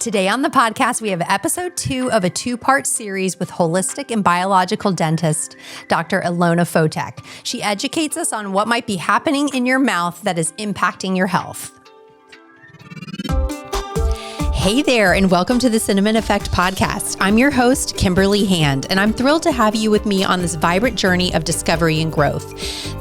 Today on the podcast, we have episode 2 of a 2-part series with holistic and biological dentist, Dr. Ilona Fotek. She educates us on what might be happening in your mouth that is impacting your health. Hey there, and welcome to the Cinnamon Effect podcast. I'm your host, Kimberly, and I'm thrilled to have you with me on this vibrant journey of discovery and growth.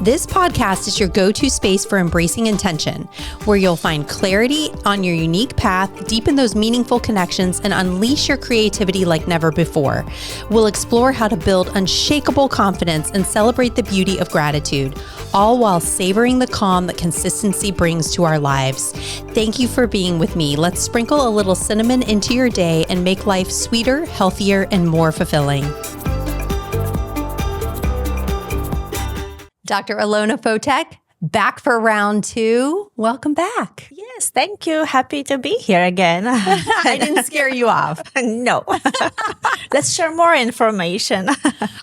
This podcast is your go-to space for embracing intention, where you'll find clarity on your unique path, deepen those meaningful connections, and unleash your creativity like never before. We'll explore how to build unshakable confidence and celebrate the beauty of gratitude, all while savoring the calm that consistency brings to our lives. Thank you for being with me. Let's sprinkle a little cinnamon into your day and make life sweeter, healthier, and more fulfilling. Dr. Ilona Fotek, back for round 2. Welcome back. Yes, thank you. Happy to be here again. I didn't scare you off. No. Let's share more information.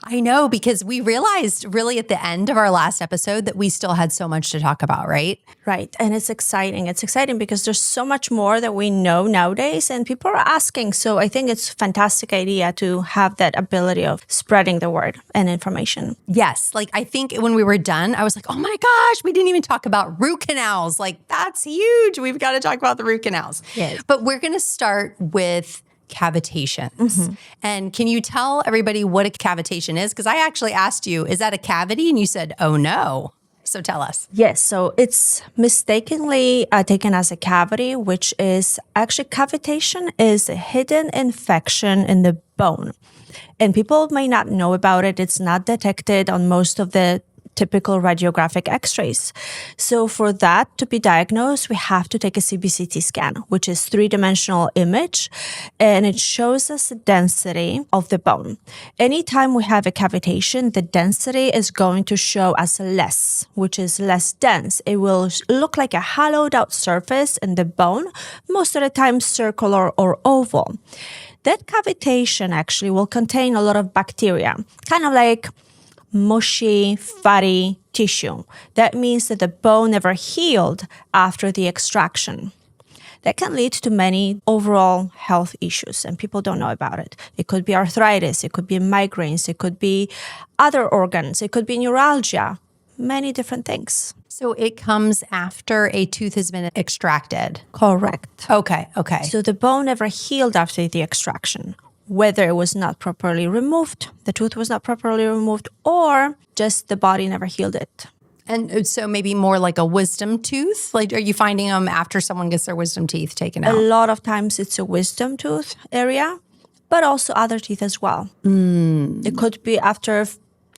I know, because we realized really at the end of our last episode that we still had so much to talk about, right? Right. And it's exciting. It's exciting because there's so much more that we know nowadays and people are asking. So I think it's a fantastic idea to have that ability of spreading the word and information. Yes. Like, I think when we were done, I was like, oh my gosh, we didn't even talk about root canals. Like, that's huge. We've got to talk about the root canals. Yes. But we're going to start with cavitations. Mm-hmm. And can you tell everybody what a cavitation is? Because I actually asked you, is that a cavity? And you said, oh no. So tell us. Yes. So it's mistakenly taken as a cavity, which is actually cavitation is a hidden infection in the bone. And people may not know about it. It's not detected on most of the typical radiographic x-rays. So for that to be diagnosed, we have to take a CBCT scan, which is 3-dimensional image, and it shows us the density of the bone. Anytime we have a cavitation, the density is going to show as less, which is less dense. It will look like a hollowed out surface in the bone, most of the time circular or oval. That cavitation actually will contain a lot of bacteria, kind of like mushy, fatty tissue. That means that the bone never healed after the extraction. That can lead to many overall health issues, and people don't know about it. It could be arthritis, it could be migraines, it could be other organs, it could be neuralgia, many different things. So it comes after a tooth has been extracted? Correct. Okay. So the bone never healed after the extraction, whether it was not properly removed, the tooth was not properly removed, or just the body never healed it. And so maybe more like a wisdom tooth? Like, are you finding them after someone gets their wisdom teeth taken out? A lot of times it's a wisdom tooth area, but also other teeth as well. It could be after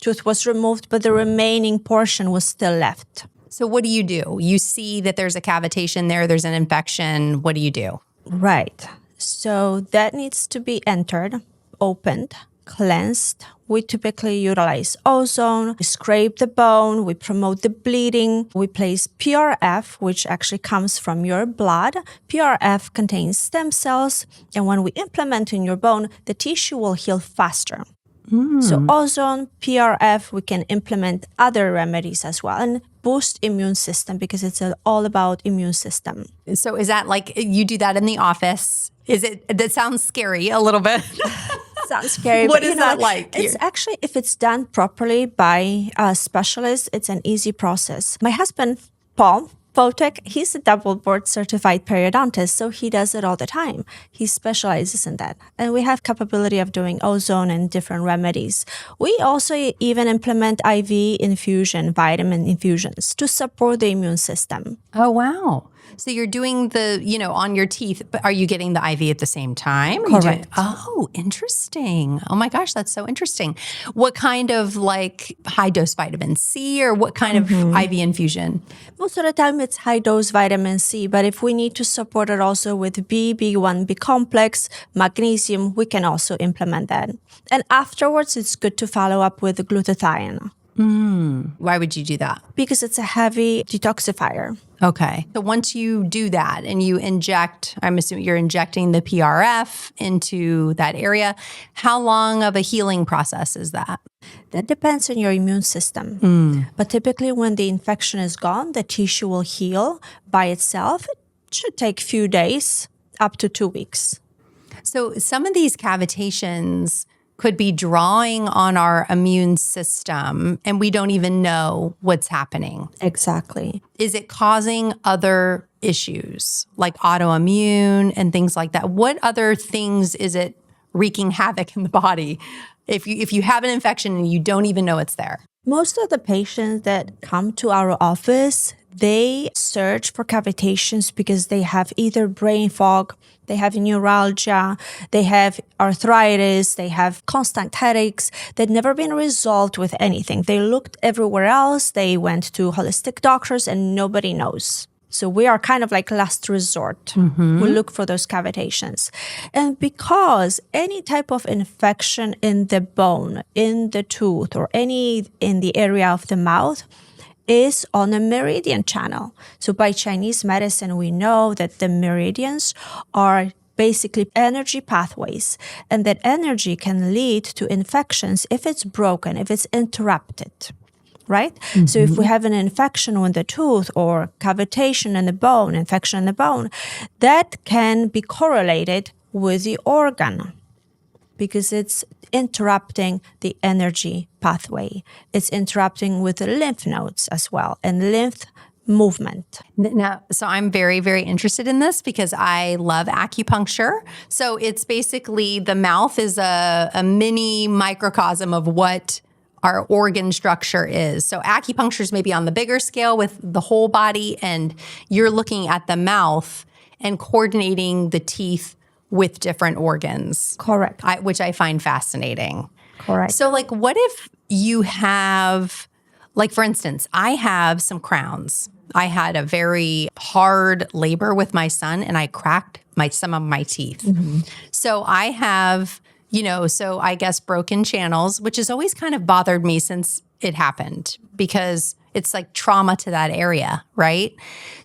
tooth was removed, but the remaining portion was still left. So what do? You see that there's a cavitation there's an infection. What do you do? Right. So that needs to be entered, opened, cleansed. We typically utilize ozone, we scrape the bone, we promote the bleeding, we place PRF, which actually comes from your blood. PRF contains stem cells, and when we implement in your bone, the tissue will heal faster. So ozone, PRF, we can implement other remedies as well and boost immune system because it's all about immune system. So is that like you do that in the office? That sounds scary a little bit. Sounds scary. What is that like? It's actually, if it's done properly by a specialist, it's an easy process. My husband, Paul Fotek, he's a double board certified periodontist, so he does it all the time. He specializes in that. And we have capability of doing ozone and different remedies. We also even implement IV infusion, vitamin infusions to support the immune system. Oh, wow. So you're doing on your teeth, but are you getting the IV at the same time? Correct. Oh, interesting. Oh my gosh, that's so interesting. What kind of like high dose vitamin C or what kind of IV infusion? Most of the time it's high dose vitamin C, but if we need to support it also with B1, B complex, magnesium, we can also implement that. And afterwards, it's good to follow up with glutathione. Why would you do that? Because it's a heavy detoxifier. Okay. So once you do that and you inject, I'm assuming you're injecting the PRF into that area, how long of a healing process is that? That depends on your immune system. But typically when the infection is gone, the tissue will heal by itself. It should take a few days, up to 2 weeks. So some of these cavitations could be drawing on our immune system and we don't even know what's happening. Exactly. Is it causing other issues like autoimmune and things like that? What other things is it wreaking havoc in the body if you have an infection and you don't even know it's there? Most of the patients that come to our office, they search for cavitations because they have either brain fog, they have neuralgia, they have arthritis, they have constant headaches that never been resolved with anything. They looked everywhere else, they went to holistic doctors, and nobody knows. So we are kind of like last resort. We look for those cavitations. And because any type of infection in the bone, in the tooth, or any in the area of the mouth is on a meridian channel. So by Chinese medicine, we know that the meridians are basically energy pathways, and that energy can lead to infections if it's broken, if it's interrupted. Right? So if we have an infection on the tooth or cavitation in the bone, infection in the bone, that can be correlated with the organ because it's interrupting the energy pathway. It's interrupting with the lymph nodes as well and lymph movement. Now, so I'm very, very interested in this because I love acupuncture. So it's basically the mouth is a mini microcosm of what our organ structure is. So acupuncture is maybe on the bigger scale with the whole body, and you're looking at the mouth and coordinating the teeth with different organs. Correct. Which I find fascinating. Correct. So like what if you have, like for instance, I have some crowns. I had a very hard labor with my son and I cracked some of my teeth. So I have so I guess broken channels, which has always kind of bothered me since it happened because it's like trauma to that area, right?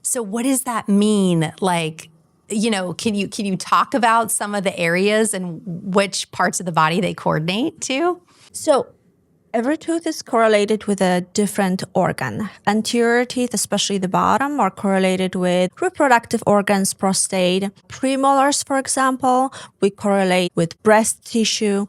So what does that mean? Like, can you talk about some of the areas and which parts of the body they coordinate to? So every tooth is correlated with a different organ. Anterior teeth, especially the bottom, are correlated with reproductive organs, prostate. Premolars, for example, we correlate with breast tissue.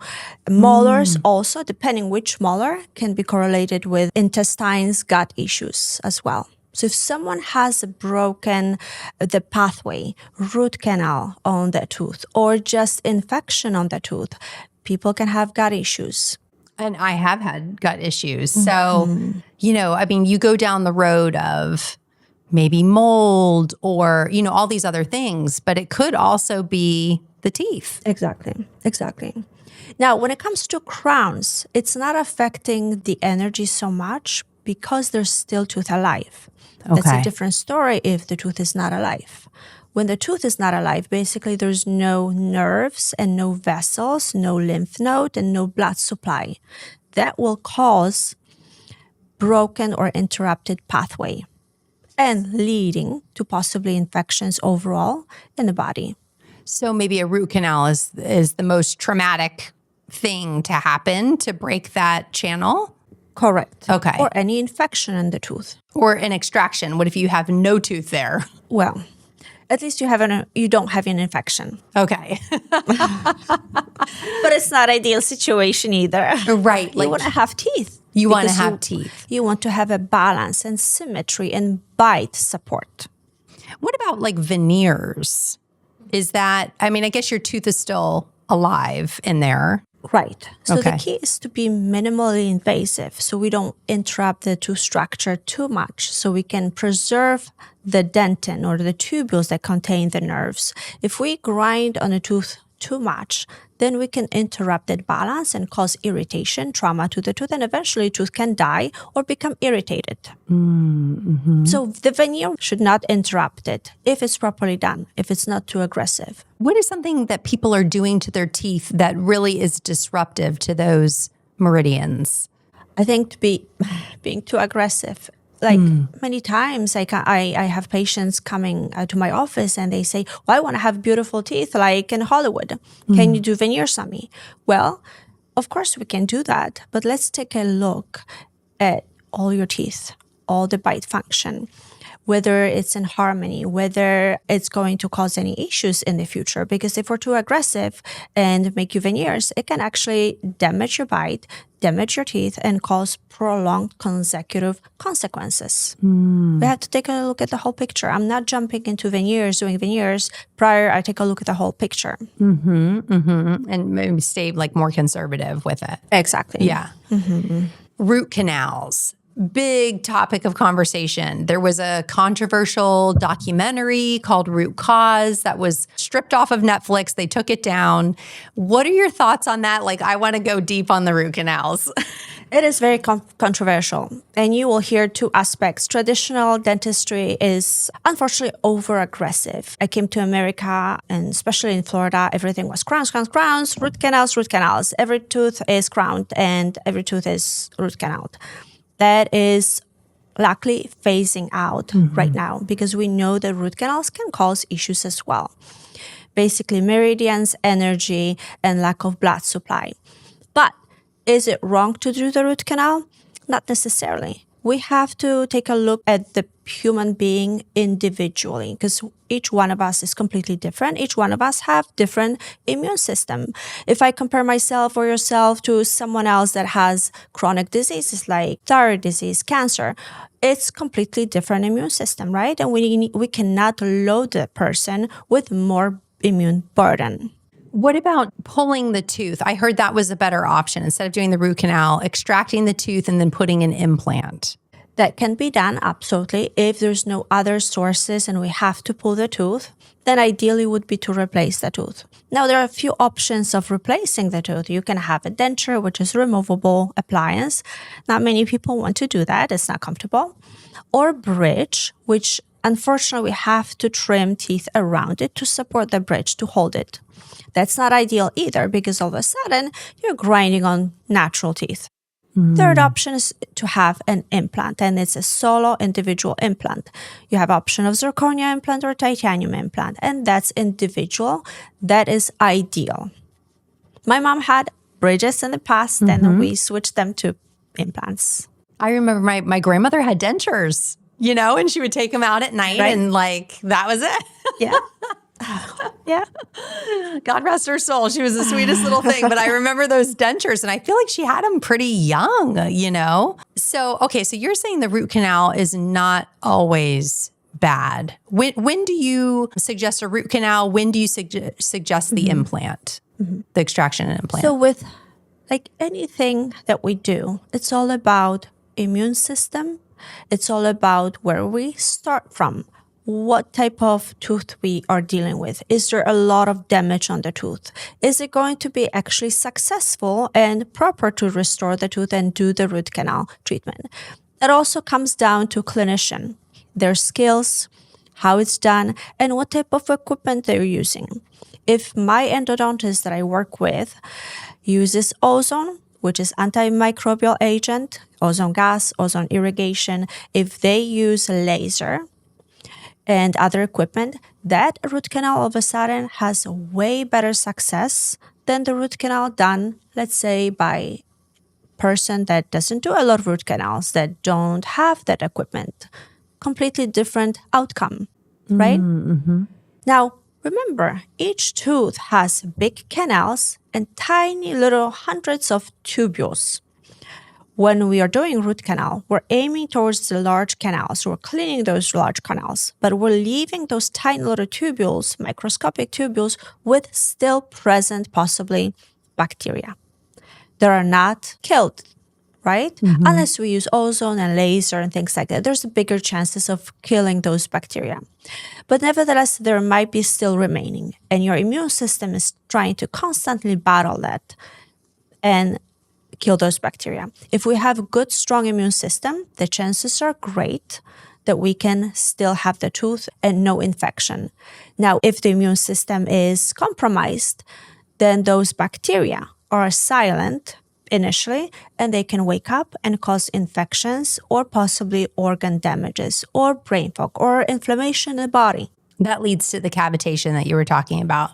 Molars also, depending which molar, can be correlated with intestines, gut issues as well. So if someone has broken the pathway, root canal on the tooth, or just infection on the tooth, people can have gut issues. And I have had gut issues. So, you go down the road of maybe mold or, all these other things, but it could also be the teeth. Exactly. Now, when it comes to crowns, it's not affecting the energy so much because there's still tooth alive. That's a different story if the tooth is not alive. When the tooth is not alive, basically there's no nerves and no vessels, no lymph node, and no blood supply. That will cause broken or interrupted pathway and leading to possibly infections overall in the body. So maybe a root canal is the most traumatic thing to happen to break that channel? Correct. Okay. Or any infection in the tooth. Or an extraction. What if you have no tooth there? Well, at least you don't have an infection. Okay. But it's not ideal situation either. Right. You want to have teeth. You want to have teeth. You want to have a balance and symmetry and bite support. What about like veneers? Is that, I guess your tooth is still alive in there. Right. So Okay. the key is to be minimally invasive so we don't interrupt the tooth structure too much, so we can preserve the dentin or the tubules that contain the nerves. If we grind on a tooth too much, then we can interrupt that balance and cause irritation, trauma to the tooth, and eventually the tooth can die or become irritated. So the veneer should not interrupt it if it's properly done, if it's not too aggressive. What is something that people are doing to their teeth that really is disruptive to those meridians? I think being too aggressive. Like many times, I have patients coming to my office and they say, well, I want to have beautiful teeth like in Hollywood. Can you do veneers on me? Well, of course we can do that. But let's take a look at all your teeth, all the bite function. whether it's in harmony, whether it's going to cause any issues in the future. Because if we're too aggressive and make you veneers, it can actually damage your bite, damage your teeth, and cause prolonged consecutive consequences. We have to take a look at the whole picture. I'm not jumping into veneers, doing veneers. Prior, I take a look at the whole picture. And maybe stay like more conservative with it. Exactly. Yeah. Root canals. Big topic of conversation. There was a controversial documentary called Root Cause that was stripped off of Netflix. They took it down. What are your thoughts on that? Like, I want to go deep on the root canals. It is very controversial. And you will hear two aspects. Traditional dentistry is unfortunately over-aggressive. I came to America, and especially in Florida, everything was crowns, root canals. Every tooth is crowned and every tooth is root canaled. That is luckily phasing out right now because we know that root canals can cause issues as well. Basically, meridians, energy, and lack of blood supply. But is it wrong to do the root canal? Not necessarily. We have to take a look at the human being individually because each one of us is completely different. Each one of us have different immune system. If I compare myself or yourself to someone else that has chronic diseases like thyroid disease, cancer, it's completely different immune system, right? And we cannot load the person with more immune burden. What about pulling the tooth? I heard that was a better option. Instead of doing the root canal, extracting the tooth and then putting an implant. That can be done, absolutely. If there's no other sources and we have to pull the tooth, then ideally would be to replace the tooth. Now, there are a few options of replacing the tooth. You can have a denture, which is a removable appliance. Not many people want to do that. It's not comfortable. Or bridge, which unfortunately we have to trim teeth around it to support the bridge, to hold it. That's not ideal either because all of a sudden you're grinding on natural teeth. Third option is to have an implant, and it's a solo individual implant. You have option of zirconia implant or titanium implant, and that's individual. That is ideal. My mom had bridges in the past, and we switched them to implants. I remember my grandmother had dentures, and she would take them out at night and like, that was it. Yeah. Yeah. God rest her soul. She was the sweetest little thing. But I remember those dentures and I feel like she had them pretty young, So, okay. So you're saying the root canal is not always bad. When do you suggest a root canal? When do you suggest the implant, the extraction and implant? So with like anything that we do, it's all about immune system. It's all about where we start from. What type of tooth we are dealing with. Is there a lot of damage on the tooth? Is it going to be actually successful and proper to restore the tooth and do the root canal treatment? It also comes down to clinician, their skills, how it's done, and what type of equipment they're using. If my endodontist that I work with uses ozone, which is antimicrobial agent, ozone gas, ozone irrigation, if they use laser, and other equipment, that root canal all of a sudden has way better success than the root canal done, let's say, by person that doesn't do a lot of root canals, that don't have that equipment. Completely different outcome, right? Now, remember, each tooth has big canals and tiny little hundreds of tubules. When we are doing root canal, we're aiming towards the large canals. We're cleaning those large canals, but we're leaving those tiny little tubules, microscopic tubules, with still present, possibly, bacteria that are not killed, right? Unless we use ozone and laser and things like that. There's bigger chances of killing those bacteria. But nevertheless, there might be still remaining, and your immune system is trying to constantly battle that and kill those bacteria. If we have a good, strong immune system, the chances are great that we can still have the tooth and no infection. Now, if the immune system is compromised, then those bacteria are silent initially, and they can wake up and cause infections or possibly organ damages or brain fog or inflammation in the body. That leads to the cavitation that you were talking about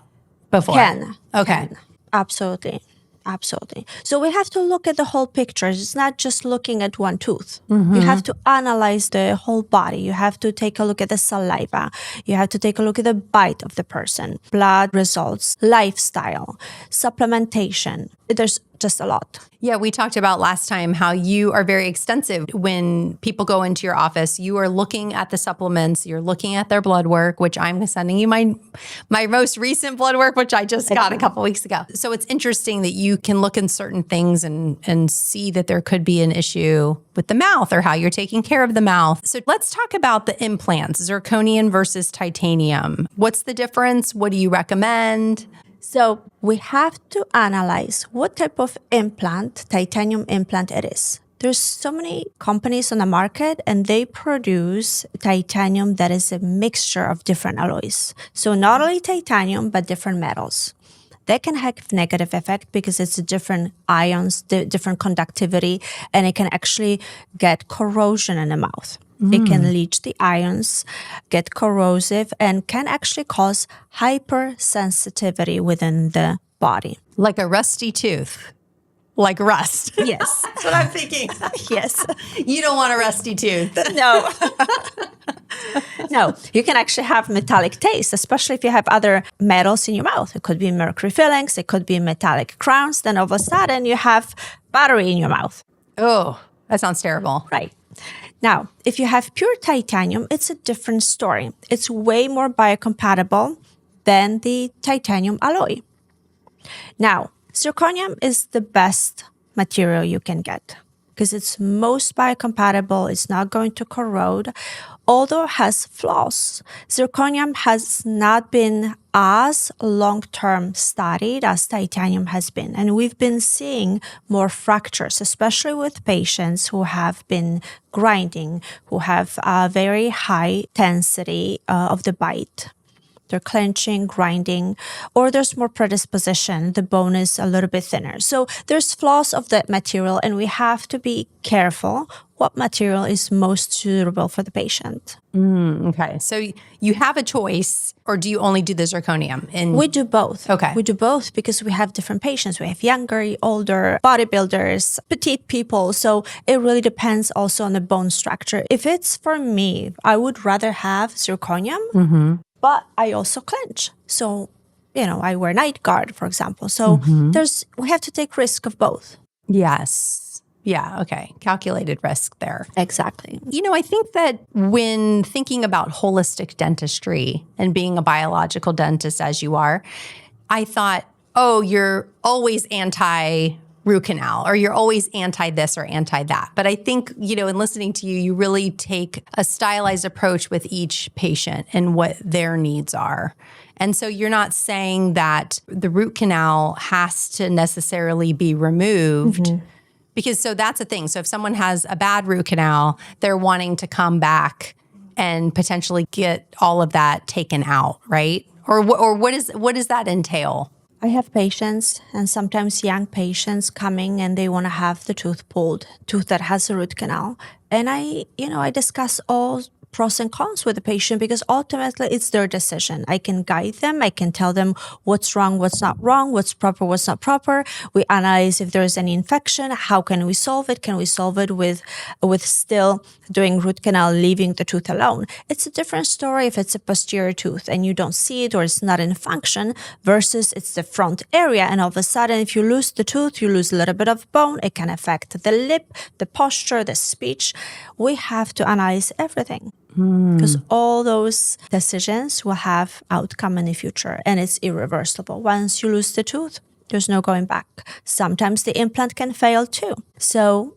before. Can. Okay. Absolutely. Absolutely. So we have to look at the whole picture. It's not just looking at one tooth. You have to analyze the whole body. You have to take a look at the saliva. You have to take a look at the bite of the person, blood results, lifestyle, supplementation. There's just a lot. Yeah, we talked about last time how you are very extensive. When people go into your office, you are looking at the supplements, you're looking at their blood work, which I'm sending you my most recent blood work, which I just got a couple weeks ago. So it's interesting that you can look in certain things and see that there could be an issue with the mouth or how you're taking care of the mouth. So let's talk about the implants, zirconium versus titanium. What's the difference? What do you recommend? So we have to analyze what type of implant, titanium implant it is. There's so many companies on the market and they produce titanium that is a mixture of different alloys. So not only titanium, but different metals. That can have negative effect because it's different ions, different conductivity, and it can actually get corrosion in the mouth. It can leach the ions, get corrosive, and can actually cause hypersensitivity within the body. Like a rusty tooth, like rust. Yes. That's what I'm thinking. Yes. You don't want a rusty tooth. No. No, you can actually have metallic taste, especially if you have other metals in your mouth. It could be mercury fillings, it could be metallic crowns. Then all of a sudden you have battery in your mouth. Oh, that sounds terrible. Right. Now, if you have pure titanium, it's a different story. It's way more biocompatible than the titanium alloy. Now, zirconium is the best material you can get because it's most biocompatible. It's not going to corrode, although it has flaws. Zirconium has not been as long-term studied as titanium has been. And we've been seeing more fractures, especially with patients who have been grinding, who have a very high intensity of the bite. They're clenching, grinding, or there's more predisposition. The bone is a little bit thinner. So there's flaws of that material, and we have to be careful what material is most suitable for the patient. Okay. So you have a choice, or do you only do the zirconium? We do both. Okay. We do both because we have different patients. We have younger, older, bodybuilders, petite people. So it really depends also on the bone structure. If it's for me, I would rather have zirconium. But I also clench. So, I wear night guard, for example. So we have to take risk of both. Yes. Yeah. Okay. Calculated risk there. Exactly. I think that when thinking about holistic dentistry and being a biological dentist as you are, I thought, oh, you're always anti-root canal or you're always anti this or anti that. But I think, in listening to you, you really take a stylized approach with each patient and what their needs are. And so you're not saying that the root canal has to necessarily be removed. Because so that's the thing. So if someone has a bad root canal, they're wanting to come back and potentially get all of that taken out, right? Or what does that entail? I have patients and sometimes young patients coming and they want to have the tooth pulled, tooth that has a root canal. And I discuss all pros and cons with the patient because ultimately it's their decision. I can guide them. I can tell them what's wrong, what's not wrong, what's proper, what's not proper. We analyze if there's any infection. How can we solve it? Can we solve it with still doing root canal, leaving the tooth alone? It's a different story if it's a posterior tooth and you don't see it or it's not in function versus it's the front area. And all of a sudden, if you lose the tooth, you lose a little bit of bone. It can affect the lip, the posture, the speech. We have to analyze everything. Because all those decisions will have outcome in the future and it's irreversible. Once you lose the tooth, there's no going back. Sometimes the implant can fail too. So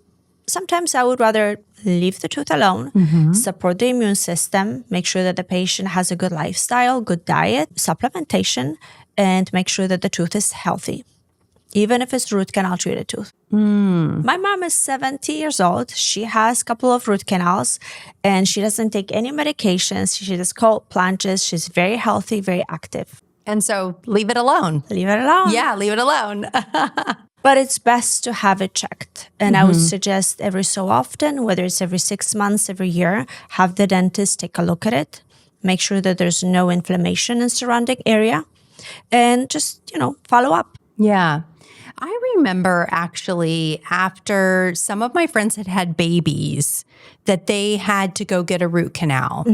sometimes I would rather leave the tooth alone, support the immune system, make sure that the patient has a good lifestyle, good diet, supplementation, and make sure that the tooth is healthy. Even if it's root canal treated tooth. My mom is 70 years old. She has a couple of root canals and she doesn't take any medications. She does cold plunges. She's very healthy, very active. And so leave it alone. Leave it alone. Yeah, leave it alone. But it's best to have it checked. And I would suggest every so often, whether it's every 6 months, every year, have the dentist take a look at it. Make sure that there's no inflammation in surrounding area and just, follow up. Yeah. I remember actually after some of my friends had had babies that they had to go get a root canal.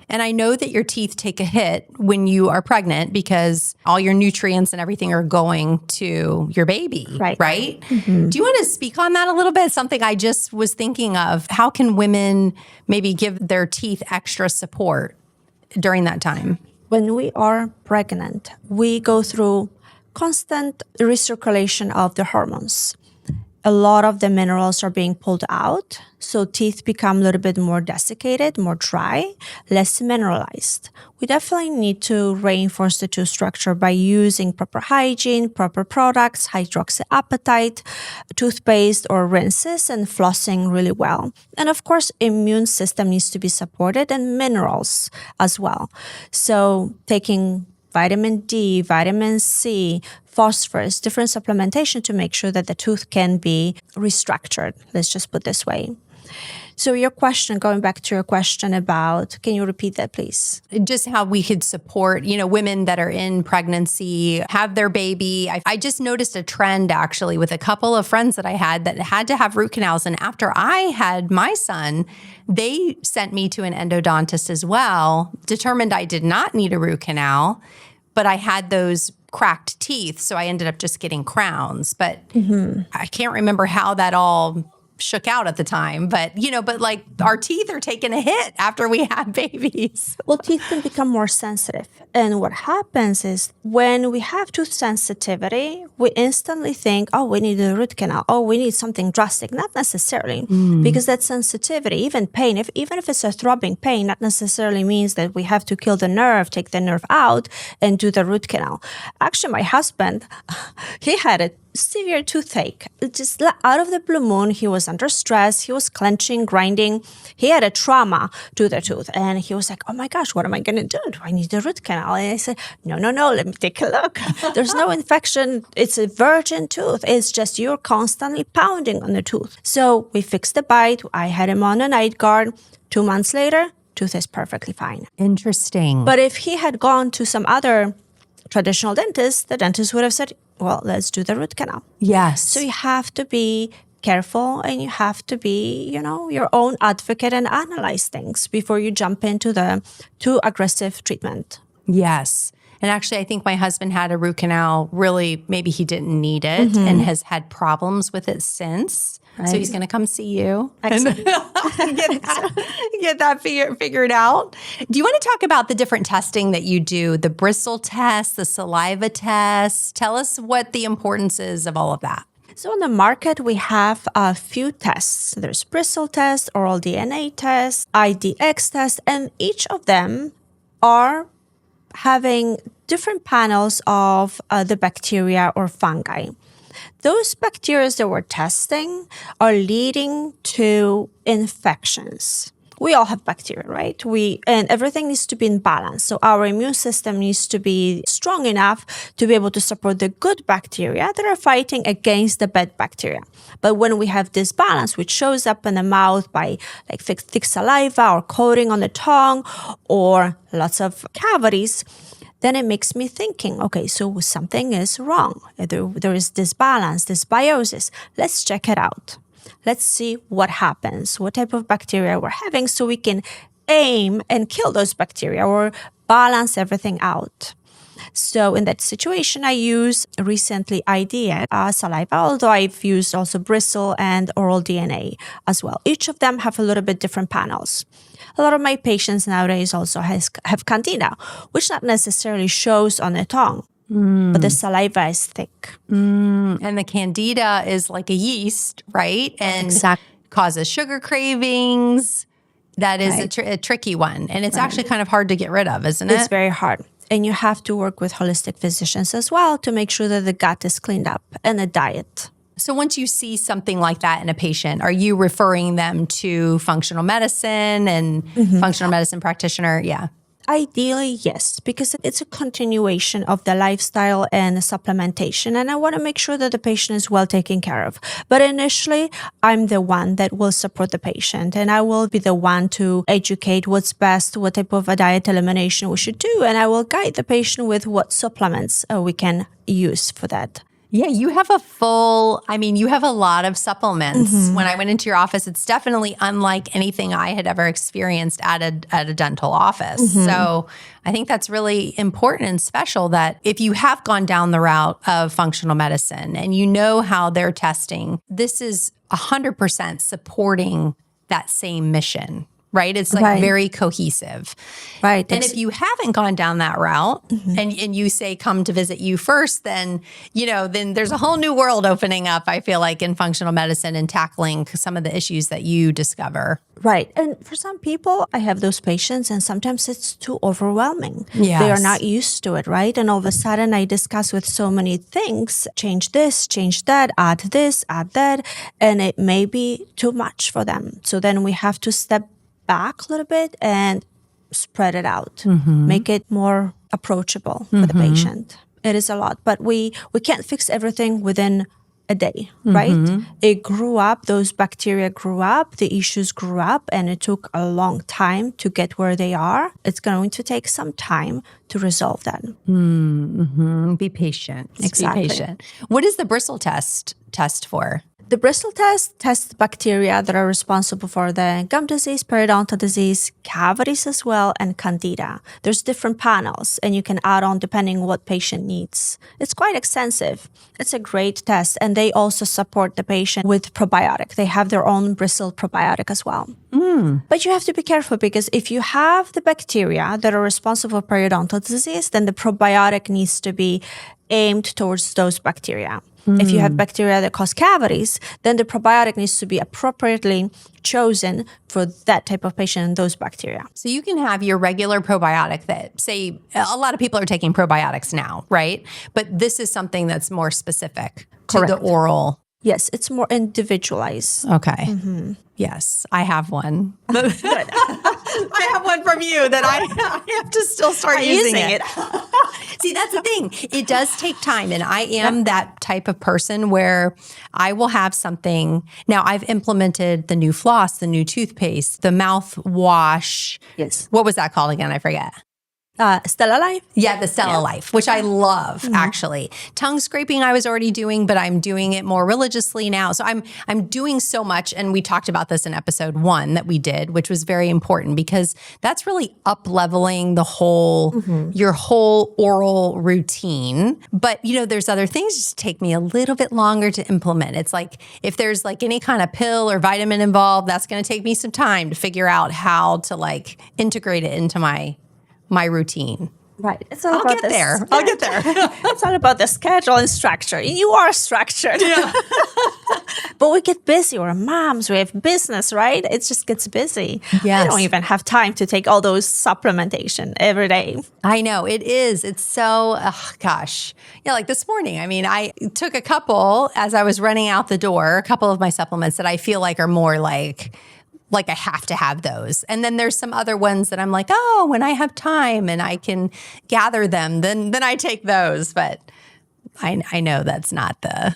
And I know that your teeth take a hit when you are pregnant because all your nutrients and everything are going to your baby, right? Do you want to speak on that a little bit? Something I just was thinking of. How can women maybe give their teeth extra support during that time? When we are pregnant, we go through constant recirculation of the hormones. A lot of the minerals are being pulled out, so teeth become a little bit more desiccated, more dry, less mineralized. We definitely need to reinforce the tooth structure by using proper hygiene, proper products, hydroxyapatite, toothpaste or rinses, and flossing really well. And of course, immune system needs to be supported and minerals as well. So taking vitamin D, vitamin C, phosphorus, different supplementation to make sure that the tooth can be restructured. Let's just put this way. So your question, going back to your question about, can you repeat that, please? Just how we could support, women that are in pregnancy, have their baby. I just noticed a trend actually with a couple of friends that I had to have root canals. And after I had my son, they sent me to an endodontist as well, determined I did not need a root canal, but I had those cracked teeth. So I ended up just getting crowns. But I can't remember how that all shook out at the time, but like our teeth are taking a hit after we have babies. Well, teeth can become more sensitive. And what happens is when we have tooth sensitivity, we instantly think, oh, we need a root canal. Oh, we need something drastic. Not necessarily, because that sensitivity, even pain, even if it's a throbbing pain, not necessarily means that we have to kill the nerve, take the nerve out and do the root canal. Actually, my husband, he had a severe toothache. Just out of the blue moon, he was under stress. He was clenching, grinding. He had a trauma to the tooth. And he was like, oh my gosh, what am I going to do? Do I need a root canal? And I said, no, let me take a look. There's no infection. It's a virgin tooth. It's just you're constantly pounding on the tooth. So we fixed the bite. I had him on a night guard. 2 months later, tooth is perfectly fine. Interesting. But if he had gone to some other traditional dentist, the dentist would have said, well, let's do the root canal. Yes. So you have to be careful and you have to be, your own advocate and analyze things before you jump into the too aggressive treatment. Yes. And actually, I think my husband had a root canal. Really, maybe he didn't need it and has had problems with it since. Right. So he's going to come see you and get that figured out. Do you want to talk about the different testing that you do, the bristle test, the saliva test? Tell us what the importance is of all of that. So on the market, we have a few tests. There's bristle test, oral DNA test, IDX test, and each of them are having different panels of the bacteria or fungi. Those bacteria that we're testing are leading to infections. We all have bacteria, right? And everything needs to be in balance. So our immune system needs to be strong enough to be able to support the good bacteria that are fighting against the bad bacteria. But when we have this balance, which shows up in the mouth by like thick saliva or coating on the tongue or lots of cavities, then it makes me thinking, okay, so something is wrong. There is disbalance, dysbiosis. Let's check it out. Let's see what happens, what type of bacteria we're having so we can aim and kill those bacteria or balance everything out. So in that situation, I use recently IDX saliva, although I've used also bristle and oral DNA as well. Each of them have a little bit different panels. A lot of my patients nowadays also have candida, which not necessarily shows on the tongue, but the saliva is thick. And the candida is like a yeast, right? And causes sugar cravings. That is a tricky one. And it's actually kind of hard to get rid of, isn't it? It's very hard. And you have to work with holistic physicians as well to make sure that the gut is cleaned up and the diet. So once you see something like that in a patient, are you referring them to functional medicine and functional medicine practitioner? Yeah. Ideally, yes, because it's a continuation of the lifestyle and the supplementation. And I want to make sure that the patient is well taken care of. But initially, I'm the one that will support the patient. And I will be the one to educate what's best, what type of a diet elimination we should do. And I will guide the patient with what supplements we can use for that. Yeah, you have you have a lot of supplements. When I went into your office, it's definitely unlike anything I had ever experienced at a dental office. So I think that's really important and special that if you have gone down the route of functional medicine and you know how they're testing, this is 100% supporting that same mission. Right? It's like very cohesive. Right. And if you haven't gone down that route and you say, come to visit you first, then, then there's a whole new world opening up, I feel like, in functional medicine and tackling some of the issues that you discover. Right. And for some people, I have those patients and sometimes it's too overwhelming. Yes. They are not used to it, right? And all of a sudden I discuss with so many things, change this, change that, add this, add that, and it may be too much for them. So then we have to step back a little bit and spread it out, make it more approachable for the patient. It is a lot, but we can't fix everything within a day, right? It grew up, those bacteria grew up, the issues grew up, and it took a long time to get where they are. It's going to take some time to resolve that. Be patient. Exactly. Be patient. What is the bristle test for? The bristle test tests bacteria that are responsible for the gum disease, periodontal disease, cavities as well, and candida. There's different panels, and you can add on depending what patient needs. It's quite extensive. It's a great test, and they also support the patient with probiotic. They have their own bristle probiotic as well. But you have to be careful because if you have the bacteria that are responsible for periodontal disease, then the probiotic needs to be aimed towards those bacteria. If you have bacteria that cause cavities, then the probiotic needs to be appropriately chosen for that type of patient and those bacteria. So you can have your regular probiotic that, say, a lot of people are taking probiotics now, right? But this is something that's more specific to the oral. Yes, it's more individualized. Okay. Yes, I have one. I have one from you that I have to still start using it. See, that's the thing. It does take time. And I am that type of person where I will have something. Now, I've implemented the new floss, the new toothpaste, the mouthwash. Yes. What was that called again? I forget. Stella Life? Yeah, the Stella Life, which I love, actually. Tongue scraping I was already doing, but I'm doing it more religiously now. So I'm doing so much, and we talked about this in episode 1 that we did, which was very important because that's really up-leveling the whole, your whole oral routine. But, there's other things that just take me a little bit longer to implement. It's like if there's like any kind of pill or vitamin involved, that's going to take me some time to figure out how to like integrate it into my routine. Right. It's all about get there. I'll get there. It's all about the schedule and structure. You are structured. Yeah. But we get busy. We're moms. We have business, right? It just gets busy. Yes. I don't even have time to take all those supplementation every day. I know. It is. It's so, gosh. Yeah, like this morning. I mean, I took a couple as I was running out the door, a couple of my supplements that I feel like are more like I have to have those. And then there's some other ones that I'm like, oh, when I have time and I can gather them, then I take those. But I know that's not the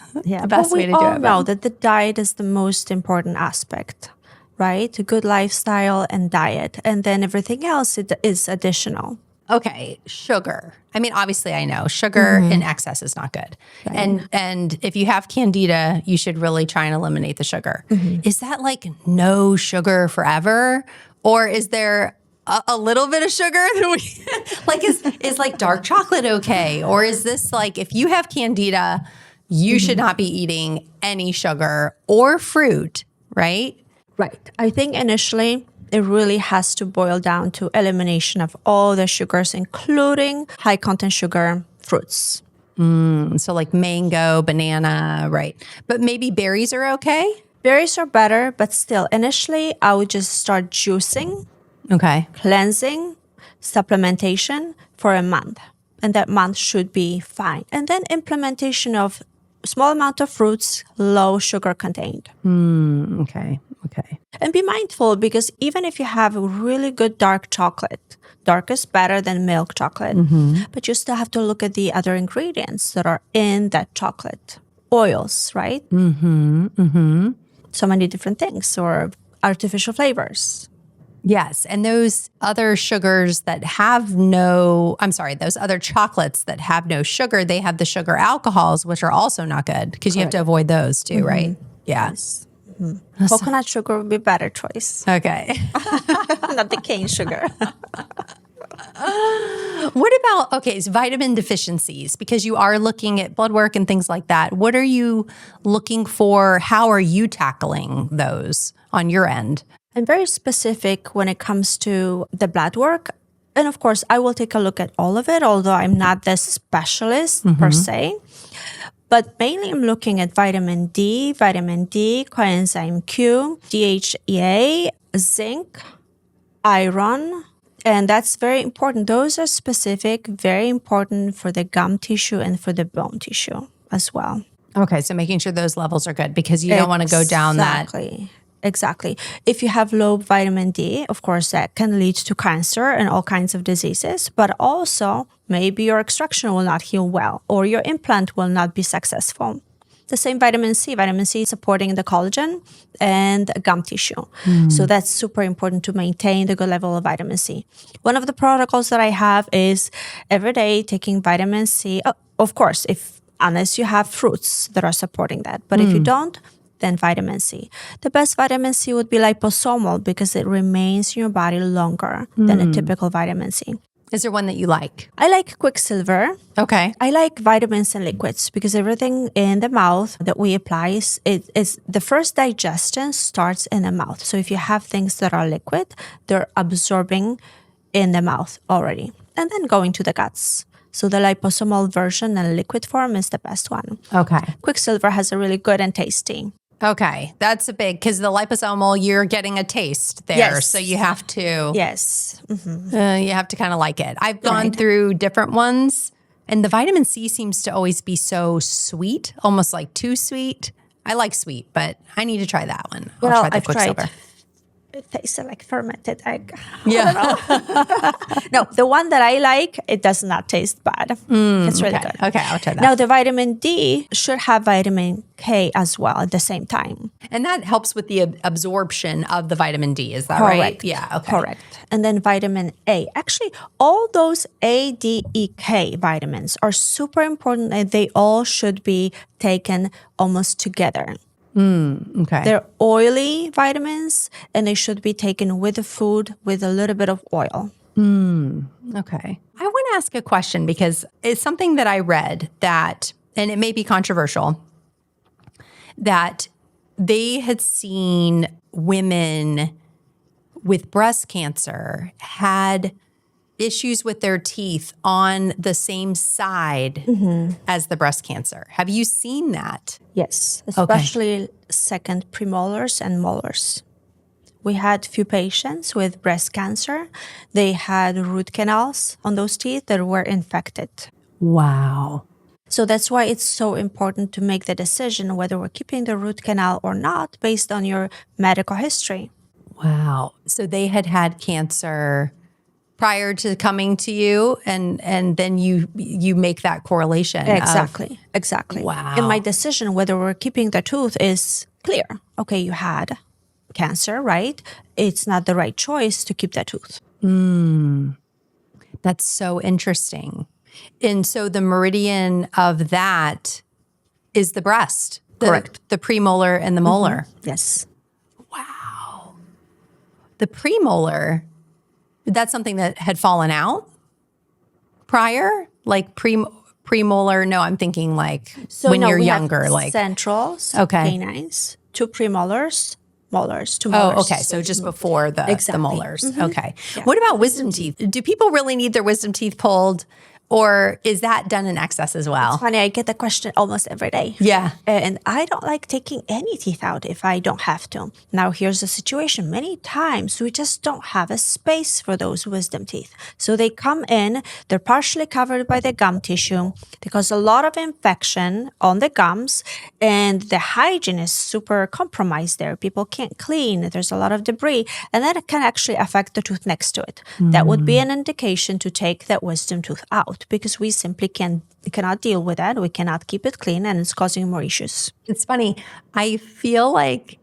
best way to do it. We all know that the diet is the most important aspect, right? A good lifestyle and diet. And then everything else is additional. Okay, sugar. I mean, obviously I know sugar in excess is not good. Right. And if you have candida, you should really try and eliminate the sugar. Is that like no sugar forever? Or is there a little bit of sugar that we like is like dark chocolate okay? Or is this like if you have candida, you should not be eating any sugar or fruit, right? Right. I think initially it really has to boil down to elimination of all the sugars, including high content sugar fruits. So like mango, banana, right. But maybe berries are okay? Berries are better, but still, initially, I would just start juicing, cleansing, supplementation for a month. And that month should be fine. And then implementation of small amount of fruits, low sugar contained. Okay. And be mindful because even if you have a really good dark chocolate, dark is better than milk chocolate, but you still have to look at the other ingredients that are in that chocolate. Oils, right? So many different things or artificial flavors. Yes. And those other sugars that those other chocolates that have no sugar, they have the sugar alcohols, which are also not good because you have to avoid those too, right? Yeah. Yes. Coconut sugar would be a better choice. Okay. Not the cane sugar. What about, so vitamin deficiencies, because you are looking at blood work and things like that. What are you looking for? How are you tackling those on your end? I'm very specific when it comes to the blood work. And of course, I will take a look at all of it, although I'm not the specialist per se. But mainly I'm looking at vitamin D, coenzyme Q, DHEA, zinc, iron. And that's very important. Those are specific, very important for the gum tissue and for the bone tissue as well. Okay, so making sure those levels are good because you don't want to go down that. Exactly. If you have low vitamin D, of course, that can lead to cancer and all kinds of diseases, but also maybe your extraction will not heal well or your implant will not be successful. The same vitamin C is supporting the collagen and gum tissue. So that's super important to maintain the good level of vitamin C. One of the protocols that I have is every day taking vitamin C. Of course, unless you have fruits that are supporting that. But if you don't, then vitamin C. The best vitamin C would be liposomal because it remains in your body longer than a typical vitamin C. Is there one that you like? I like quicksilver. Okay. I like vitamins and liquids because everything in the mouth that we apply is the first digestion starts in the mouth. So if you have things that are liquid, they're absorbing in the mouth already and then going to the guts. So the liposomal version and liquid form is the best one. Okay. Quicksilver has a really good and tasty. Okay. That's a big, because the liposomal, you're getting a taste there. Yes. So you have to. Yes. You have to kind of like it. I've gone through different ones, and the vitamin C seems to always be so sweet, almost like too sweet. I like sweet, but I need to try that one. I'll try the Quicksilver. It tasted like fermented egg. Yeah. No, the one that I like, it does not taste bad. It's really good. Okay, I'll try that. Now, the vitamin D should have vitamin K as well at the same time. And that helps with the absorption of the vitamin D. Is that Correct. right? Yeah. Okay. Correct. And then vitamin A. Actually, all those A, D, E, K vitamins are super important and they all should be taken almost together. Okay. They're oily vitamins and they should be taken with the food with a little bit of oil. Okay. I want to ask a question because it's something that I read that, and it may be controversial, that they had seen women with breast cancer had issues with their teeth on the same side as the breast cancer. Have you seen that? Yes, especially second premolars and molars. We had few patients with breast cancer. They had root canals on those teeth that were infected. Wow. So that's why it's so important to make the decision whether we're keeping the root canal or not based on your medical history. Wow. So they had cancer prior to coming to you, and then you make that correlation. Exactly. Wow. And my decision whether we're keeping the tooth is clear. Okay, you had cancer, right? It's not the right choice to keep that tooth. That's so interesting. And so the meridian of that is the breast. Correct. The premolar and the molar. Yes. Wow. The premolar, that's something that had fallen out prior? Like premolar? No, I'm thinking like when you're younger. Like centrals, okay. canines, 2 premolars, molars, 2 molars. Oh, okay. So just before the molars. Okay. Yeah. What about wisdom teeth? Do people really need their wisdom teeth pulled? Or is that done in excess as well? It's funny, I get the question almost every day. Yeah. And I don't like taking any teeth out if I don't have to. Now, here's the situation. Many times we just don't have a space for those wisdom teeth. So they come in, they're partially covered by the gum tissue. They cause a lot of infection on the gums, and the hygiene is super compromised there. People can't clean. There's a lot of debris, and that can actually affect the tooth next to it. That would be an indication to take that wisdom tooth out, because we simply cannot deal with that. We cannot keep it clean, and it's causing more issues. It's funny. I feel like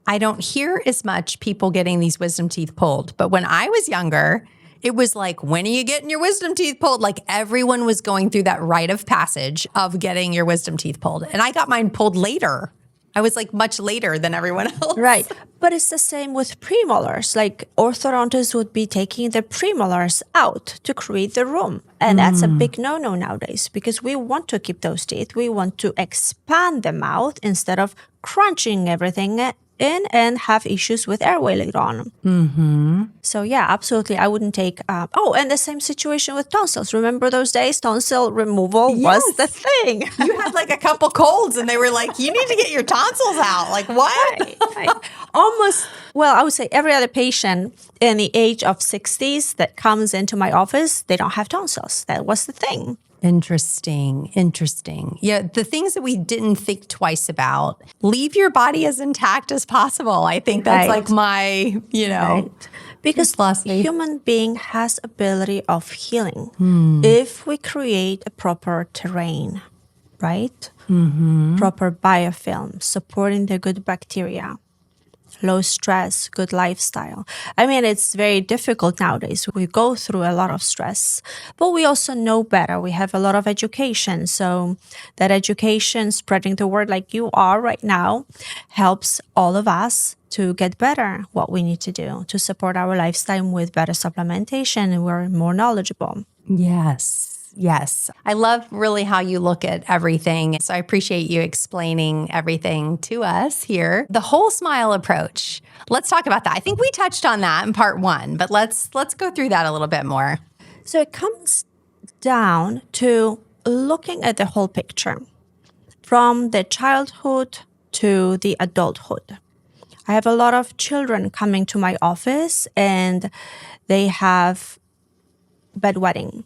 I don't hear as much people getting these wisdom teeth pulled. But when I was younger, it was like, when are you getting your wisdom teeth pulled? Like everyone was going through that rite of passage of getting your wisdom teeth pulled. And I got mine pulled later. I was like much later than everyone else. Right. But it's the same with premolars. Like orthodontists would be taking the premolars out to create the room. And that's a big no-no nowadays because we want to keep those teeth. We want to expand the mouth instead of crunching everything in and have issues with airway later on. So yeah, absolutely. I wouldn't take, and the same situation with tonsils. Remember those days? Tonsil removal was the thing. You had like a couple colds and they were like, you need to get your tonsils out. Like what? Right. Almost, well, I would say every other patient in the age of 60s that comes into my office, they don't have tonsils. That was the thing. Interesting. Yeah, the things that we didn't think twice about. Leave your body as intact as possible. I think that's like my, Because human being has ability of healing if we create a proper terrain, right? Proper biofilm, supporting the good bacteria. Low stress, good lifestyle. I mean, it's very difficult nowadays. We go through a lot of stress, but we also know better. We have a lot of education. So that education, spreading the word like you are right now, helps all of us to get better what we need to do to support our lifestyle with better supplementation, and we're more knowledgeable. Yes. I love really how you look at everything. So I appreciate you explaining everything to us here. The whole smile approach. Let's talk about that. I think we touched on that in part 1, but let's go through that a little bit more. So it comes down to looking at the whole picture from the childhood to the adulthood. I have a lot of children coming to my office and they have bedwetting.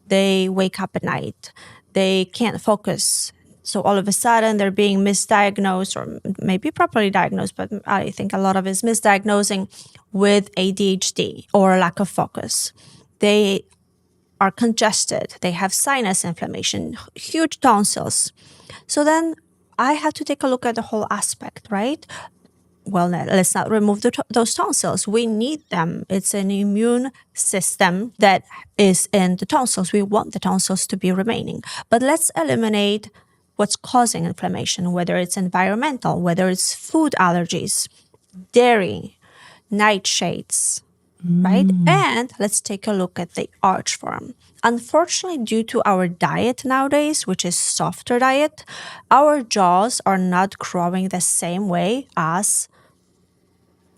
They wake up at night. They can't focus. So all of a sudden, they're being misdiagnosed or maybe properly diagnosed, but I think a lot of it is misdiagnosing with ADHD or lack of focus. They are congested. They have sinus inflammation, huge tonsils. So then I have to take a look at the whole aspect, right? Well, let's not remove those tonsils. We need them. It's an immune system that is in the tonsils. We want the tonsils to be remaining. But let's eliminate what's causing inflammation, whether it's environmental, whether it's food allergies, dairy, nightshades, right? And let's take a look at the arch form. Unfortunately, due to our diet nowadays, which is softer diet, our jaws are not growing the same way as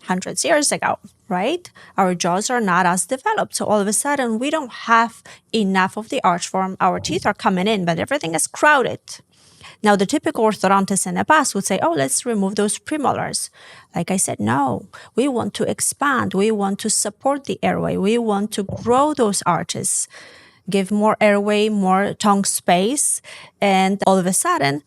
hundreds of years ago, right? Our jaws are not as developed. So all of a sudden, we don't have enough of the arch form. Our teeth are coming in, but everything is crowded. Now, the typical orthodontist in the past would say, oh, let's remove those premolars. Like I said, no, we want to expand. We want to support the airway. We want to grow those arches, give more airway, more tongue space. And all of a sudden,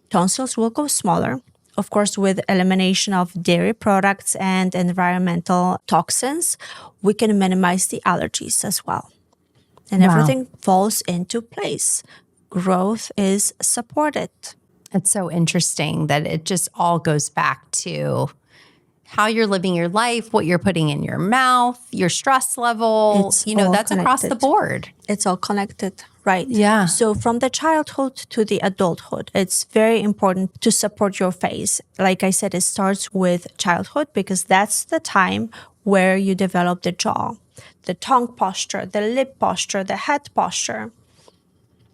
tonsils will go smaller. Of course, with elimination of dairy products and environmental toxins, we can minimize the allergies as well. And everything falls into place. Growth is supported. It's so interesting that it just all goes back to how you're living your life, what you're putting in your mouth, your stress level, that's connected. Across the board. It's all connected, right? Yeah. So from the childhood to the adulthood, it's very important to support your face. Like I said, it starts with childhood because that's the time where you develop the jaw, the tongue posture, the lip posture, the head posture.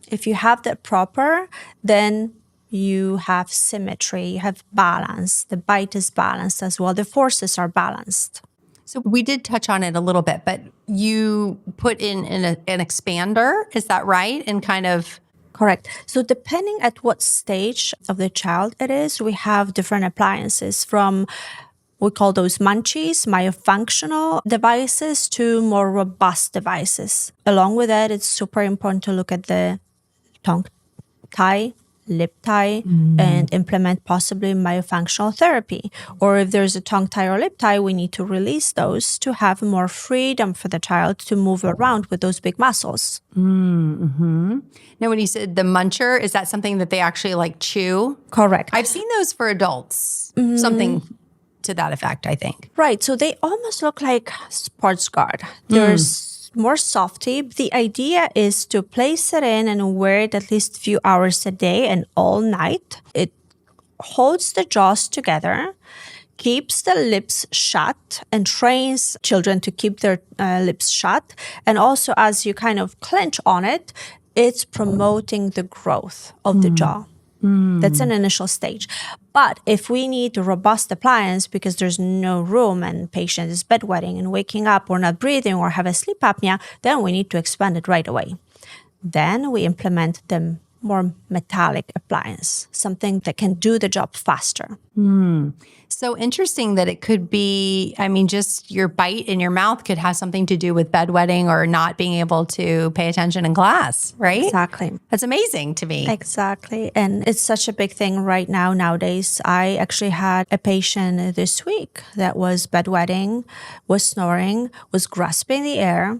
If you have that proper, then you have symmetry, you have balance. The bite is balanced as well. The forces are balanced. So we did touch on it a little bit, but you put in an expander, is that right? And kind of... Correct. So depending at what stage of the child it is, we have different appliances from, we call those munchies, myofunctional devices, to more robust devices. Along with that, it's super important to look at the tongue tie, lip tie, and implement possibly myofunctional therapy. Or if there's a tongue tie or lip tie, we need to release those to have more freedom for the child to move around with those big muscles. Mm-hmm. Now, when you said the muncher, is that something that they actually like chew? Correct. I've seen those for adults. Something to that effect, I think. Right. So they almost look like sports guard. There's more softy. The idea is to place it in and wear it at least a few hours a day and all night. It holds the jaws together, keeps the lips shut, and trains children to keep their lips shut. And also, as you kind of clench on it, it's promoting the growth of the jaw. That's an initial stage. But if we need a robust appliance because there's no room and patient is bedwetting and waking up or not breathing or have a sleep apnea, then we need to expand it right away. Then we implement the more metallic appliance, something that can do the job faster. So interesting that it could be, just your bite in your mouth could have something to do with bedwetting or not being able to pay attention in class, right? Exactly. That's amazing to me. Exactly. And it's such a big thing right now nowadays. I actually had a patient this week that was bedwetting, was snoring, was grasping the air,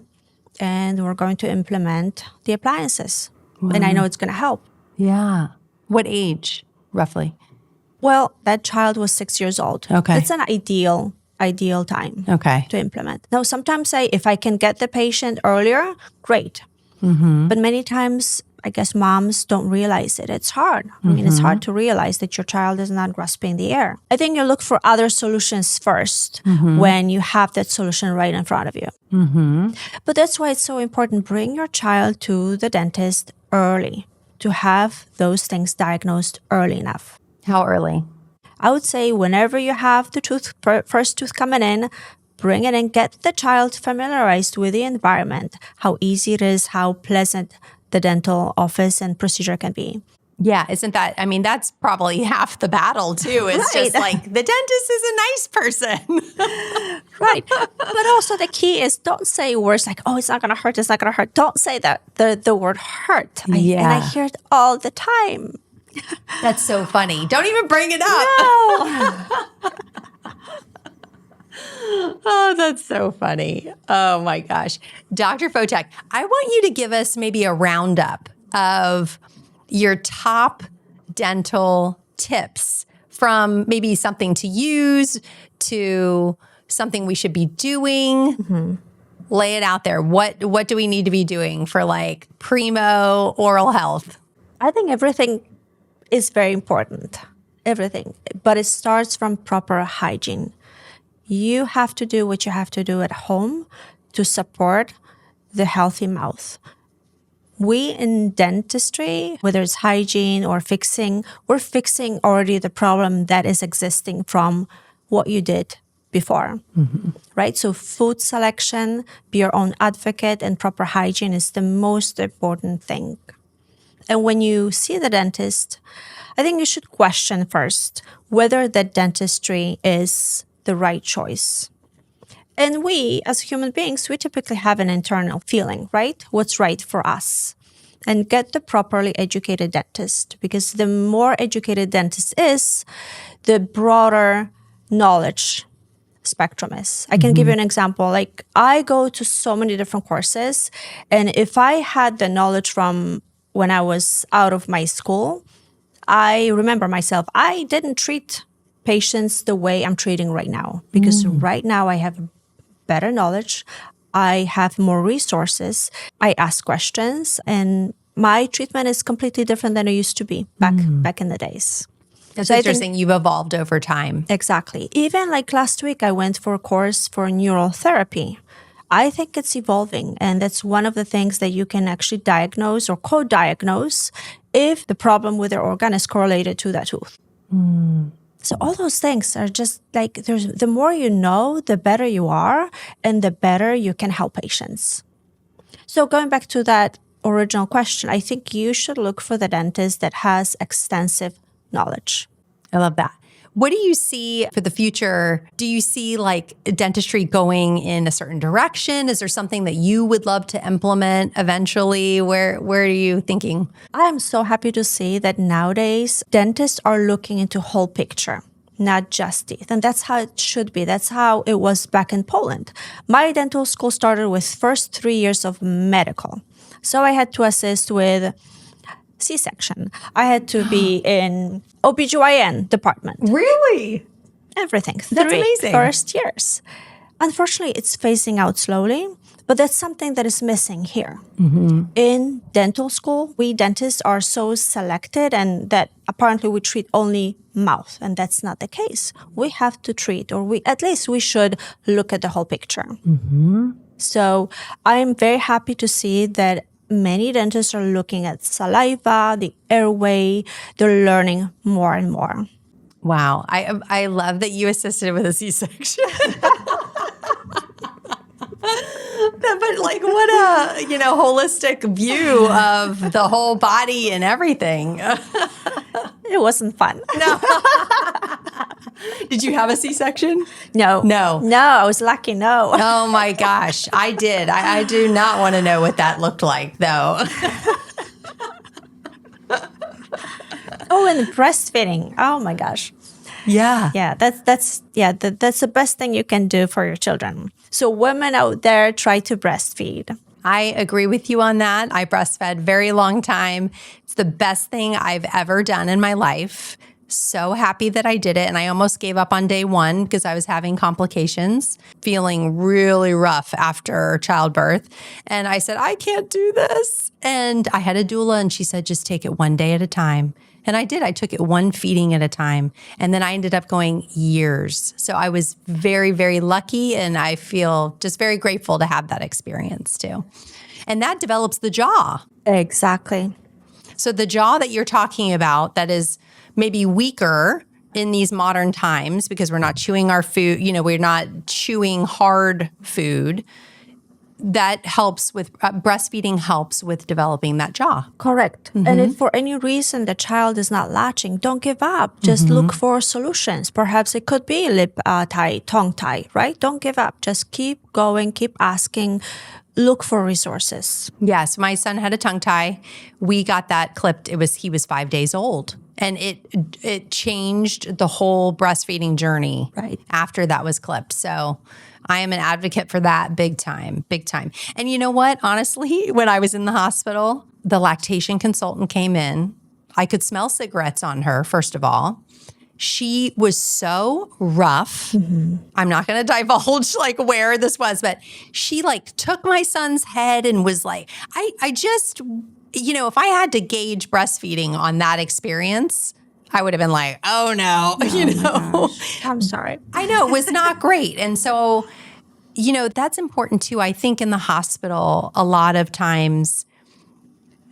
and we're going to implement the appliances. And I know it's going to help. Yeah. What age, roughly? Well, that child was 6 years old. Okay. It's an ideal time to implement. Now, sometimes if I can get the patient earlier, great. But many times, I guess moms don't realize it. It's hard. It's hard to realize that your child is not grasping the air. I think you look for other solutions first when you have that solution right in front of you. But that's why it's so important. Bring your child to the dentist early to have those things diagnosed early enough. How early? I would say whenever you have the first tooth coming in, bring it in, get the child familiarized with the environment, how easy it is, how pleasant the dental office and procedure can be. Yeah, isn't that, that's probably half the battle too. It's just like, the dentist is a nice person. Right. But also the key is don't say words like, oh, it's not going to hurt, it's not going to hurt. Don't say that, the word hurt. And I hear it all the time. That's so funny. Don't even bring it up. No. Oh, that's so funny. Oh my gosh. Dr. Fotek, I want you to give us maybe a roundup of your top dental tips, from maybe something to use to something we should be doing. Lay it out there. What do we need to be doing for like primo oral health? I think everything is very important. Everything. But it starts from proper hygiene. You have to do what you have to do at home to support the healthy mouth. We in dentistry, whether it's hygiene or fixing, we're fixing already the problem that is existing from what you did before, right? So food selection, be your own advocate, and proper hygiene is the most important thing. And when you see the dentist, I think you should question first whether the dentistry is the right choice. And we, as human beings, we typically have an internal feeling, right? What's right for us. And get the properly educated dentist, because the more educated dentist is, the broader knowledge spectrum is. I can give you an example. Like, I go to so many different courses, and if I had the knowledge from when I was out of my school, I remember myself, I didn't treat patients the way I'm treating right now, because right now I have better knowledge. I have more resources. I ask questions, and my treatment is completely different than it used to be back in the days. That's interesting. You've evolved over time. Exactly. Even like last week, I went for a course for neural therapy. I think it's evolving, and that's one of the things that you can actually diagnose or co-diagnose if the problem with the organ is correlated to that tooth. So all those things are just like, the more you know, the better you are, and the better you can help patients. So going back to that original question, I think you should look for the dentist that has extensive knowledge. I love that. What do you see for the future? Do you see like dentistry going in a certain direction? Is there something that you would love to implement eventually? Where are you thinking? I am so happy to see that nowadays dentists are looking into whole picture, not just teeth. And that's how it should be. That's how it was back in Poland. My dental school started with first 3 years of medical. So I had to assist with C-section. I had to be in OBGYN department. Really? everything. That's amazing. First years. Unfortunately, it's phasing out slowly, but that's something that is missing here. In dental school, we dentists are so selected and that apparently we treat only mouth, and that's not the case. We have to treat, or at least we should look at the whole picture. So I'm very happy to see that many dentists are looking at saliva, the airway. They're learning more and more. Wow. I love that you assisted with a C-section. But like what a, holistic view of the whole body and everything. It wasn't fun. No. Did you have a C-section? No. I was lucky. No. Oh my gosh. I did. I do not want to know what that looked like though. Oh, and breastfeeding. Oh my gosh. Yeah. Yeah, that's the best thing you can do for your children. So women out there, try to breastfeed. I agree with you on that. I breastfed very long time. It's the best thing I've ever done in my life. So happy that I did it. And I almost gave up on day one because I was having complications, feeling really rough after childbirth. And I said, I can't do this. And I had a doula and she said, just take it one day at a time. And I did. I took it one feeding at a time. And then I ended up going years. So I was very, very lucky. And I feel just very grateful to have that experience too. And that develops the jaw. Exactly. So the jaw that you're talking about that is maybe weaker in these modern times because we're not chewing our food, we're not chewing hard food. That helps with breastfeeding helps with developing that jaw. Correct. And if for any reason the child is not latching, don't give up. Just look for solutions. Perhaps it could be lip tie, tongue tie, right? Don't give up. Just keep going, keep asking, look for resources. Yes, my son had a tongue tie. We got that clipped. He was 5 days old. And it changed the whole breastfeeding journey after that was clipped. So I am an advocate for that big time. And you know what? Honestly, when I was in the hospital, the lactation consultant came in. I could smell cigarettes on her, first of all. She was so rough. I'm not going to divulge where this was, but she took my son's head and was like, I just, if I had to gauge breastfeeding on that experience, I would have been like, oh no, I'm sorry. I know, it was not great. And so, that's important too. I think in the hospital, a lot of times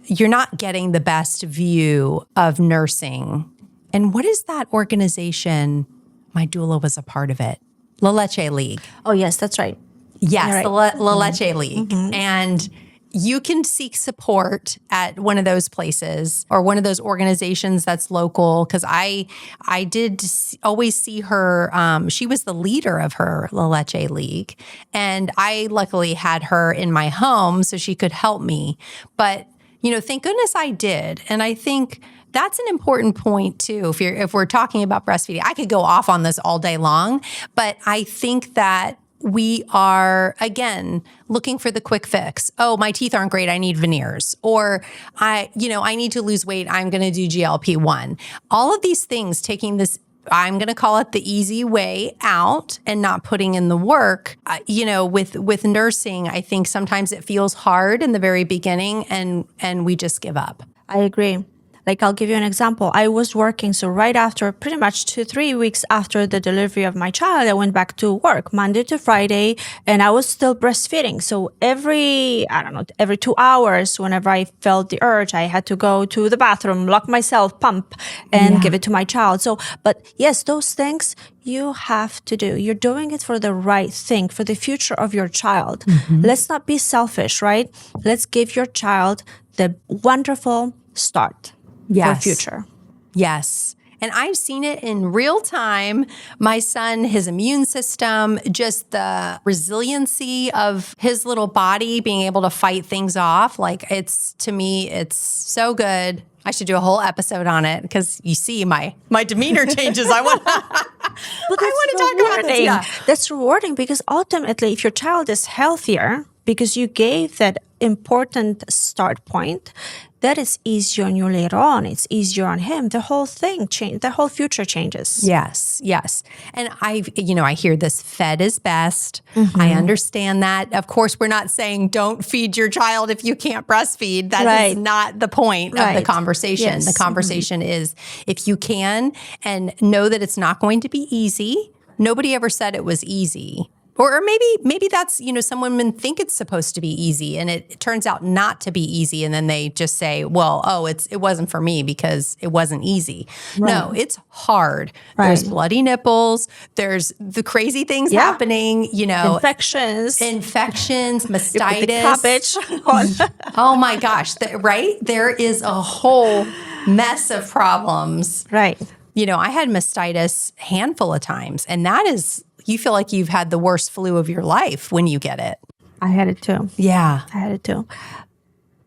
you're not getting the best view of nursing. And what is that organization? My doula was a part of it. La Leche League. Oh, yes, that's right. Yes, the La Leche League. And you can seek support at one of those places or one of those organizations that's local. Because I did always see her. She was the leader of her La Leche League. And I luckily had her in my home so she could help me. But, thank goodness I did. And I think that's an important point too. If we're talking about breastfeeding, I could go off on this all day long, but I think that we are, again, looking for the quick fix. Oh, my teeth aren't great. I need veneers. Or I need to lose weight. I'm going to do GLP-1. All of these things, taking this, I'm going to call it the easy way out and not putting in the work. With nursing, I think sometimes it feels hard in the very beginning and we just give up. I agree. I'll give you an example. I was working, so right after, pretty much 2-3 weeks after the delivery of my child, I went back to work Monday to Friday, and I was still breastfeeding. So every 2 hours, whenever I felt the urge, I had to go to the bathroom, lock myself, pump, and give it to my child. So, but yes, those things you have to do. You're doing it for the right thing, for the future of your child. Let's not be selfish, right? Let's give your child the wonderful start. For future. Yes. And I've seen it in real time. My son, his immune system, just the resiliency of his little body being able to fight things off. To me, it's so good. I should do a whole episode on it because you see my demeanor changes. I want to talk about this. Yeah. That's rewarding because ultimately, if your child is healthier, because you gave that important start point, that is easier on you later on. It's easier on him. The whole thing the whole future changes. Yes, yes. And I hear this, fed is best. I understand that. Of course, we're not saying don't feed your child if you can't breastfeed. That is not the point of the conversation. Yes. The conversation is if you can, and know that it's not going to be easy. Nobody ever said it was easy. Or maybe that's, some women think it's supposed to be easy and it turns out not to be easy. And then they just say, well, it wasn't for me because it wasn't easy. Right. No, it's hard. Right. There's bloody nipples. There's the crazy things happening, Infections, mastitis. Cabbage. Oh my gosh. Right? There is a whole mess of problems. Right. I had mastitis a handful of times, and that is, you feel like you've had the worst flu of your life when you get it. I had it too. Yeah. I had it too.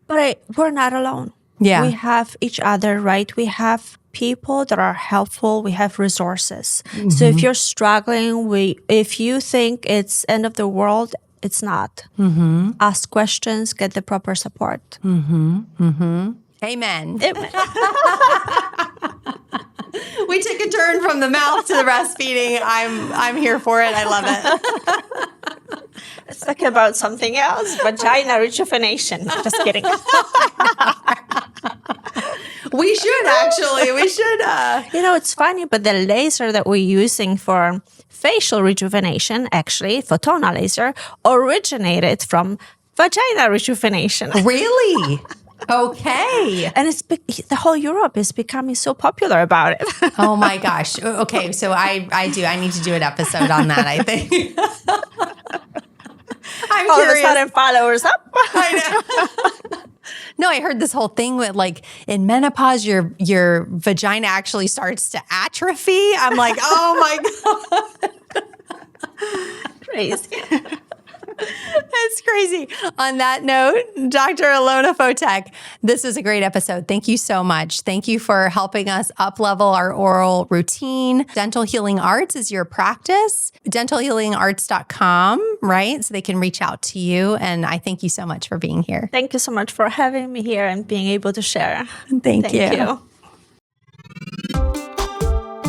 But we're not alone. Yeah. We have each other, right? We have people that are helpful. We have resources. Mm-hmm. So if you're struggling, if you think it's end of the world, it's not. Mm-hmm. Ask questions, get the proper support. Mm-hmm. Mm-hmm. Amen. We took a turn from the mouth to the breastfeeding. I'm here for it. I love it. Let's talk about something else. Vagina rejuvenation. Just kidding. We should actually. We should. It's funny, but the laser that we're using for facial rejuvenation, actually, photonal laser, originated from vagina rejuvenation. Really? Okay. And the whole Europe is becoming so popular about it. Oh my gosh. Okay. So I need to do an episode on that, I think. I'm all curious. of a sudden followers up. I know. No, I heard this whole thing with in menopause, your vagina actually starts to atrophy. I'm like, oh my God. Crazy. That's crazy. On that note, Dr. Ilona Fotek, this is a great episode. Thank you so much. Thank you for helping us up-level our oral routine. Dental Healing Arts is your practice. dentalhealingarts.com, right? So they can reach out to you. And I thank you so much for being here. Thank you so much for having me here and being able to share. Thank you.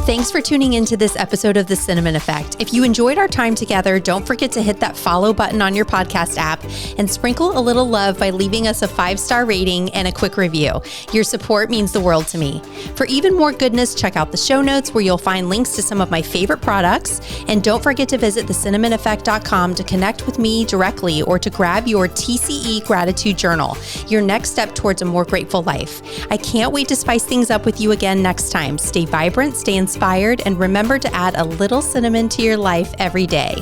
Thanks for tuning into this episode of The Cinnamon Effect. If you enjoyed our time together, don't forget to hit that follow button on your podcast app and sprinkle a little love by leaving us a 5-star rating and a quick review. Your support means the world to me. For even more goodness, check out the show notes where you'll find links to some of my favorite products. And don't forget to visit thecinnamoneffect.com to connect with me directly or to grab your TCE Gratitude Journal, your next step towards a more grateful life. I can't wait to spice things up with you again next time. Stay vibrant, stay inspired, and remember to add a little cinnamon to your life every day.